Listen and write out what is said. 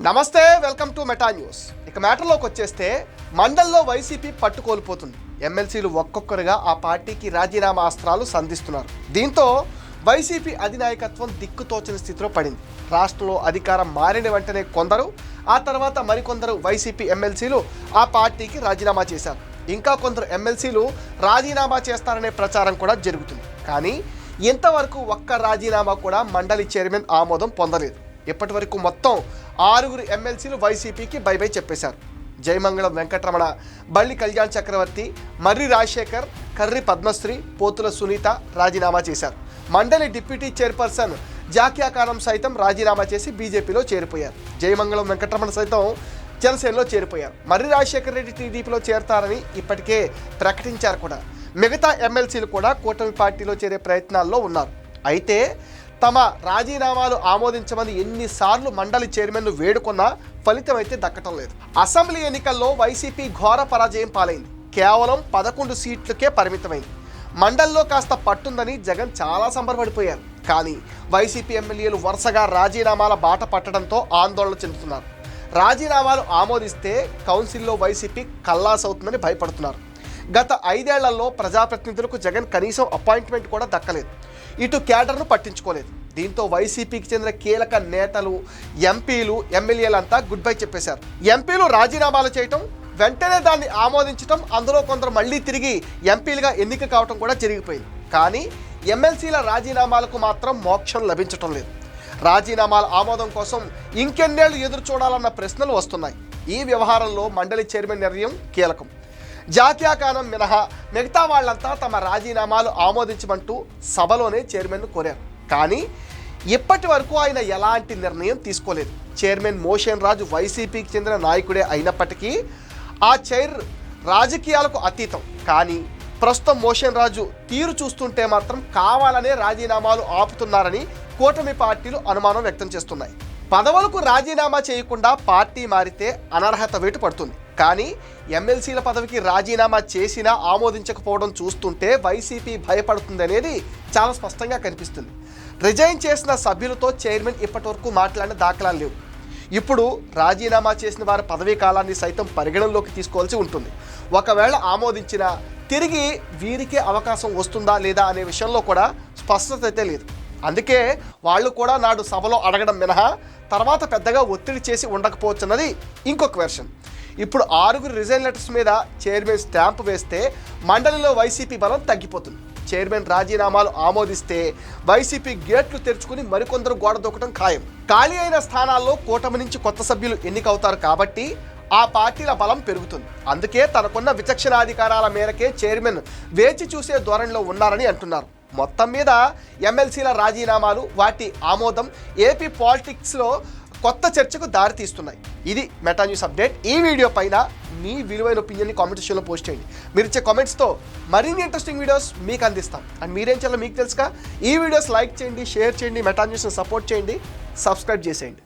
నమస్తే, welcome to meta news. ఇక మ్యాటర్లోకి వచ్చేస్తే మండల్లో వైసీపీ పట్టుకోల్పోతుంది. ఎమ్మెల్సీలు ఒక్కొక్కరుగా ఆ పార్టీకి రాజీనామా అస్త్రాలు సంధిస్తున్నారు. దీంతో వైసీపీ అధినాయకత్వం దిక్కుతోచని స్థితిలో పడింది. రాష్ట్రంలో అధికారం మారిన వెంటనే కొందరు, ఆ తర్వాత మరికొందరు వైసీపీ ఎమ్మెల్సీలు ఆ పార్టీకి రాజీనామా చేశారు. ఇంకా కొందరు ఎమ్మెల్సీలు రాజీనామా చేస్తారనే ప్రచారం కూడా జరుగుతుంది. కానీ ఇంతవరకు ఒక్క రాజీనామా కూడా మండలి చైర్మన్ ఆమోదం పొందలేదు. ఇప్పటి వరకు మొత్తం 6 ఎమ్మెల్సీలు వైసీపీకి బై బై చెప్పేశారు. జయమంగళం వెంకటరమణ, బల్లి కళ్యాణ్ చక్రవర్తి, మర్రి రాజశేఖర్, కర్రి పద్మశ్రీ, పోతుల సునీత రాజీనామా చేశారు. మండలి డిప్యూటీ చైర్పర్సన్ జాకియా ఖానం సైతం రాజీనామా చేసి బీజేపీలో చేరిపోయారు. జయమంగళం వెంకటరమణ సైతం జనసేనలో చేరిపోయారు. మర్రి రాజశేఖర్ రెడ్డి టీడీపీలో చేరతారని ఇప్పటికే ప్రకటించారు కూడా. మిగతా ఎమ్మెల్సీలు కూడా కూటమి పార్టీలో చేరే ప్రయత్నాల్లో ఉన్నారు. అయితే తమ రాజీనామాలు ఆమోదించమని ఎన్నిసార్లు మండలి చైర్మన్ను వేడుకున్నా ఫలితం అయితే దక్కటం లేదు. అసెంబ్లీ ఎన్నికల్లో వైసీపీ ఘోర పరాజయం పాలైంది. కేవలం 11 సీట్లకే పరిమితమైంది. మండల్లో కాస్త పట్టుందని జగన్ చాలా సంబరపడిపోయారు. కానీ వైసీపీ ఎమ్మెల్యేలు వరుసగా రాజీనామాల బాట పట్టడంతో ఆందోళన చెందుతున్నారు. రాజీనామాలు ఆమోదిస్తే కౌన్సిల్లో వైసీపీ కల్లాస్ అవుతుందని భయపడుతున్నారు. గత 5 ఏళ్లలో ప్రజాప్రతినిధులకు జగన్ కనీసం అపాయింట్మెంట్ కూడా దక్కలేదు. ఇటు క్యాడర్ను పట్టించుకోలేదు. దీంతో వైసీపీకి చెందిన కీలక నేతలు, ఎంపీలు, ఎమ్మెల్యేలంతా గుడ్ బై చెప్పేశారు. ఎంపీలు రాజీనామాలు చేయటం, వెంటనే దాన్ని ఆమోదించడం, అందులో కొందరు మళ్ళీ తిరిగి ఎంపీలుగా ఎన్నిక కావటం కూడా జరిగిపోయింది. కానీ ఎమ్మెల్సీల రాజీనామాలకు మాత్రం మోక్షం లభించటం లేదు. రాజీనామాల ఆమోదం కోసం ఇంకెన్నేళ్లు ఎదురు చూడాలన్న ప్రశ్నలు వస్తున్నాయి. ఈ వ్యవహారంలో మండలి చైర్మన్ నిర్ణయం కీలకం. జాకియా ఖానం మినహా మిగతా వాళ్ళంతా తమ రాజీనామాలు ఆమోదించమంటూ సభలోనే చైర్మన్ను కోరారు. కానీ ఇప్పటి వరకు ఆయన ఎలాంటి నిర్ణయం తీసుకోలేదు. చైర్మన్ మోషన్ రాజు వైసీపీకి చెందిన నాయకుడే అయినప్పటికీ ఆ చైర్ రాజకీయాలకు అతీతం. కానీ ప్రస్తుతం మోషన్ రాజు తీరు చూస్తుంటే మాత్రం కావాలనే రాజీనామాలు ఆపుతున్నారని కూటమి పార్టీలు అనుమానం వ్యక్తం చేస్తున్నాయి. పదవులకు రాజీనామా చేయకుండా పార్టీ మారితే అనర్హత వేటు పడుతుంది. కానీ ఎమ్మెల్సీల పదవికి రాజీనామా చేసినా ఆమోదించకపోవడం చూస్తుంటే వైసీపీ భయపడుతుందనేది చాలా స్పష్టంగా కనిపిస్తుంది. రిజైన్ చేసిన సభ్యులతో చైర్మన్ ఇప్పటివరకు మాట్లాడిన దాఖలాలు లేవు. ఇప్పుడు రాజీనామా చేసిన వారి పదవీ కాలాన్ని సైతం పరిగణనలోకి తీసుకోవాల్సి ఉంటుంది. ఒకవేళ ఆమోదించినా తిరిగి వీరికే అవకాశం వస్తుందా లేదా అనే విషయంలో కూడా స్పష్టత అయితే లేదు. అందుకే వాళ్ళు కూడా నాడు సభలో అడగడం మినహా తర్వాత పెద్దగా ఒత్తిడి చేసి ఉండకపోవచ్చన్నది ఇంకొక వెర్షన్. ఇప్పుడు 6 రిజైన్ లెటర్స్ మీద చైర్మన్ స్టాంప్ వేస్తే మండలిలో వైసీపీ బలం తగ్గిపోతుంది. చైర్మన్ రాజీనామాలు ఆమోదిస్తే వైసీపీ గేట్లు తెరుచుకుని మరికొందరు గోడ దూకడం ఖాయం. ఖాళీ అయిన స్థానాల్లో కూటమి నుంచి కొత్త సభ్యులు ఎన్నికవుతారు కాబట్టి ఆ పార్టీల బలం పెరుగుతుంది. అందుకే తనకున్న విచక్షణాధికారాల మేరకే చైర్మన్ వేచి చూసే ధోరణిలో ఉన్నారని అంటున్నారు. మొత్తం మీద ఎమ్మెల్సీల రాజీనామాలు, వాటి ఆమోదం ఏపీ పాలిటిక్స్లో కొత్త చర్చకు దారి తీస్తున్నాయి. ఇది మెటా న్యూస్ అప్డేట్. ఈ వీడియో పైన మీ విలువైన ఒపీనియన్ని కామెంట్ సెక్షన్లో పోస్ట్ చేయండి. మీరు ఇచ్చే కామెంట్స్తో మరిన్ని ఇంట్రెస్టింగ్ వీడియోస్ మీకు అందిస్తాం. అండ్ మీరేం చేయాలో మీకు తెలుసుగా. ఈ వీడియోస్ లైక్ చేయండి, షేర్ చేయండి, మెటా న్యూస్ని సపోర్ట్ చేయండి, సబ్స్క్రైబ్ చేసేయండి.